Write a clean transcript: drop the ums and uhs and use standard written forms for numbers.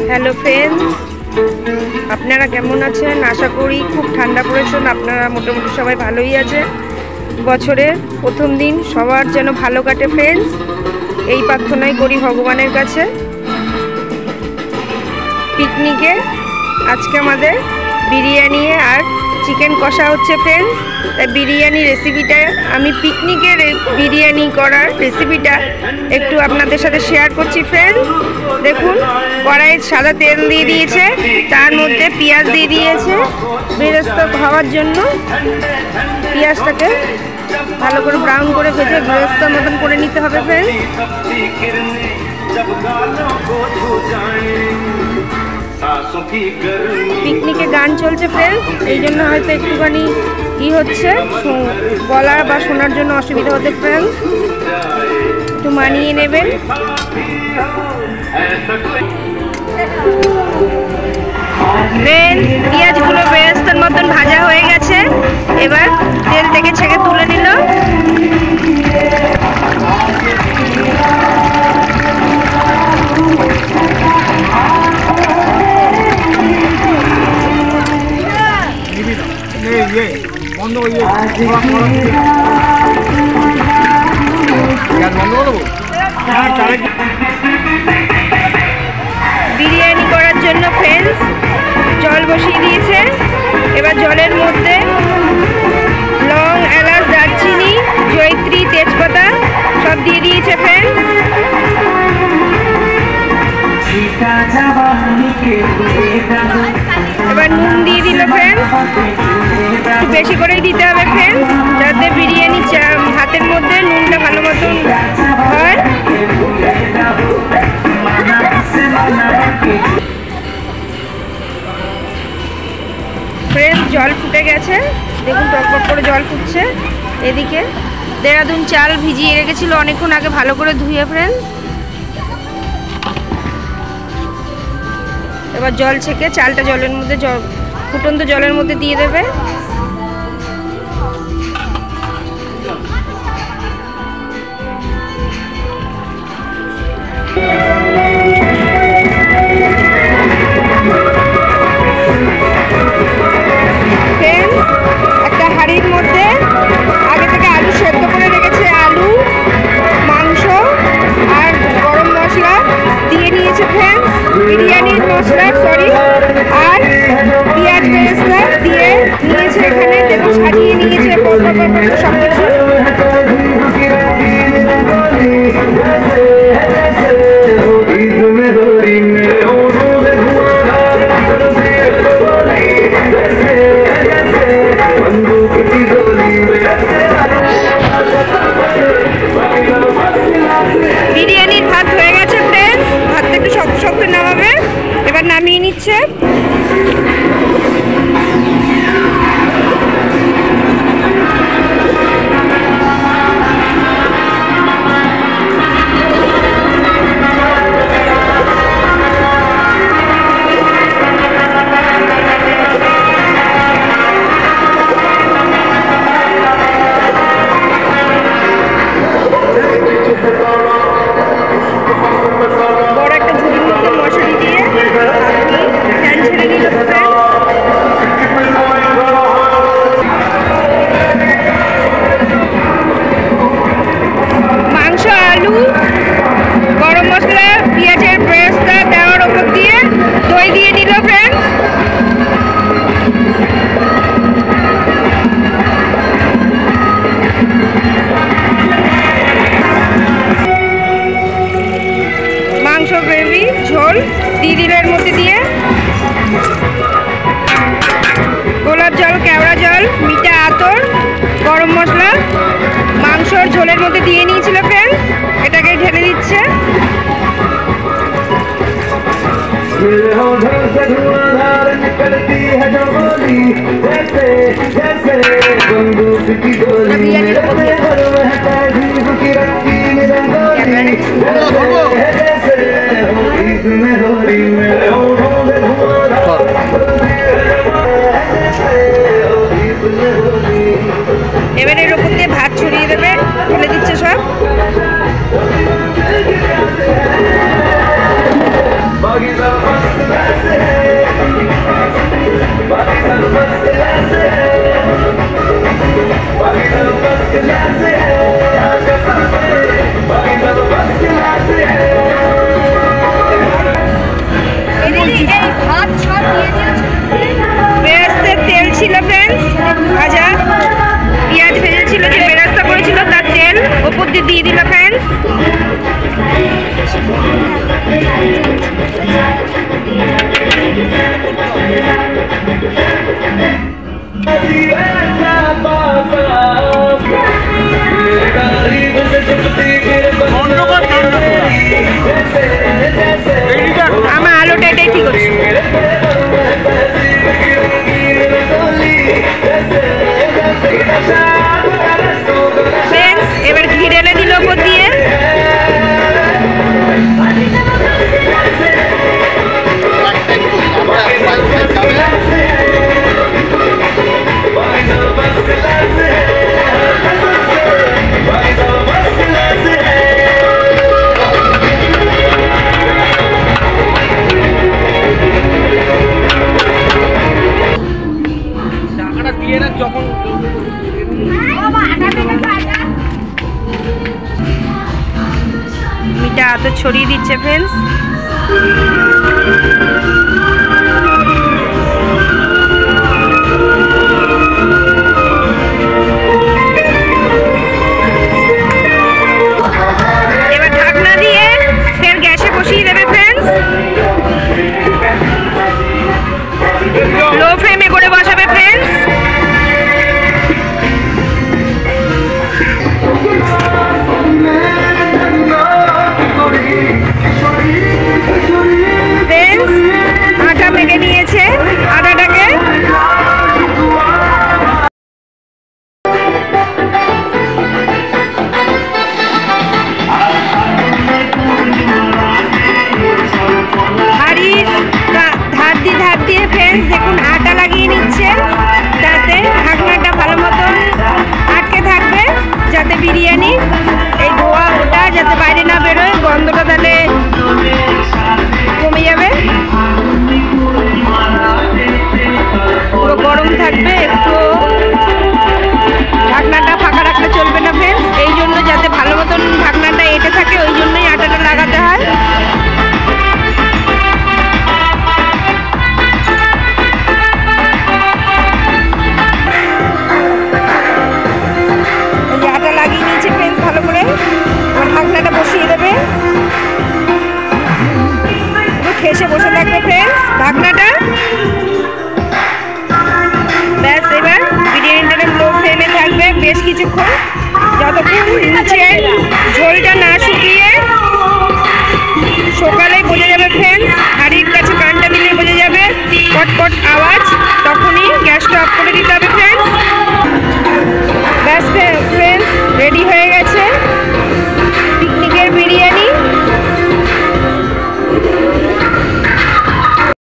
Hello friends, আপনারা কেমন আছেন? আশা করি খুব ঠান্ডা পড়েছেন। আপনারা মোটামুটি সবাই ভালোই আছে। বছরের প্রথম দিন সবার যেন ভালো কাটে ফ্রেন্ডস, এই প্রার্থনাই করি ভগবানের কাছে। পিকনিকে আজকে আমাদের বিরিয়ানি আর চিকেন কষা হচ্ছে ফ্রেন্ডস। তাই বিরিয়ানি রেসিপিটা আমি পিকনিকের বিরিয়ানি করার রেসিপিটা একটু আপনাদের সাথে শেয়ার করছি ফ্রেন্ডস। দেখুন, কড়াইয়ে সাদা তেল দিয়ে দিয়েছে, তার মধ্যে পেঁয়াজ দিয়ে দিয়েছে বেরেস্তা হওয়ার জন্য। পেঁয়াজটাকে ভালো করে ব্রাউন করে ভেজে বেরেস্তার মতন করে নিতে হবে ফ্রেন্ডস। পিকনিকে গান চলছে ফ্রেন্ডস, এই জন্য হয়তো একটুখানি হচ্ছে, গলা বা শোনার জন্য অসুবিধা হতে ফ্রেন্ডস, একটু মানিয়ে নেবেন। ফ্রেন্ডস, পেঁয়াজগুলো বেরেস্তার মতন ভাজা হয়ে গেছে, এবার তেল থেকে ছেঁকে তুলে নিল। বিরিয়ানি করার জন্য ফ্রেন্ডস জল বসিয়ে দিয়েছে। এবার জলের মধ্যে লং, এলাচ, দারচিনি, জয়িত্রী, তেজপাতা সব দিয়ে দিয়েছে ফ্রেন্ডস। এবার নুন দিয়ে দিল ফ্রেন্ডস, একটু বেশি করেই দিতে হবে ফ্রেন্ডস, যাতে বিরিয়ানি হাতের মধ্যে নুনটা ভালো মতন হয়। ফ্রেন্ডস, জল ফুটে গেছে, দেখুন টকবক করে জল ফুটছে। এদিকে দেরাদুন চাল ভিজিয়ে রেখেছিল অনেকক্ষণ আগে ভালো করে ধুয়ে ফ্রেন্ডস। এবার জল ছেঁকে চালটা জলের মধ্যে ফুটন্ত জলের মধ্যে দিয়ে দেবে। একটা হাঁড়ির মধ্যে আগে থেকে আলু সেদ্ধ করে রেখেছে, আলু, মাংস আর গরম মশলা দিয়ে নিয়েছে ফ্রেন্ডস, বিরিয়ানির মশলা আর পেঁয়াজ বেরেস্তা দিয়ে নিয়েছে। এখানে দেখুন সাজিয়ে নিয়েছে সব কিছু। বিরিয়ানির ভাত হয়ে গেছে ফ্রেন্ডস, ভাতটা একটু শক্ত শক্ত নামাবে। এবার নামিয়ে নিচ্ছে। বড় একটা ঝুড়ির মধ্যে মশারি দিয়ে ফ্যান ছেড়ে দিল মাংস, আলু, গরম মশলা, পেঁয়াজের বেরেস্তা দেওয়ার ওপর দিয়ে দই দিয়ে দিল ফ্রেন্ডস। মাংস গ্রেভি ঝোল দিয়ে দিল এর মধ্যে দিয়ে। গোলাপ জল, কেওড়া জল, মিঠা আতর, গরম মশলা মাংসর ঝোলের মধ্যে দিয়ে নিয়েছিল ফ্রেন্ডস, এটাকে ঢেলে দিচ্ছে। এবারে এর উপর দিয়ে ভাত ছড়িয়ে দেবে, ঢেলে দিচ্ছে সব। না ফ্রেন্ডস। আমার আলোটা এটাই ঠিক আছে। ফ্রেন্ডস এবার ঘি ঢেলে দিল ওপর দিয়ে। মিটা এত ছড়িয়ে দিচ্ছে ফ্রেন্ডস। এবার ঢাকনা দিয়ে ফের গ্যাসে বসিয়ে দেবে ফ্রেন্ডস। লো ফ্লেমে করে বসাবে ফ্রেন্ডস। আটা মেখে নিয়েছে, আটাটাকে হাড়ির ধার দিয়ে ফ্রেন্ডস দেখুন আটা লাগিয়ে নিচ্ছে, যাতে ঢাকনাটা ভালো মতন আটকে থাকবে, যাতে বিরিয়ানি এই ধোয়া ওটা যাতে বাইরে না বেরোয়, গন্ধটা তাহলে কমে যাবে। পুরো গরম থাকবে, একটু ঢাকনাটা ফাঁকা রাখলে চলবে না ফ্রেন্ডস। এই জন্য যাতে ভালো মতন ঢাকনাটা এঁটে থাকে, ওই জন্যই আটাটা লাগাতে হয়। আটা লাগিয়ে নিয়েছে ফ্রেন্ডস ভালো করে। ঢাকনাটা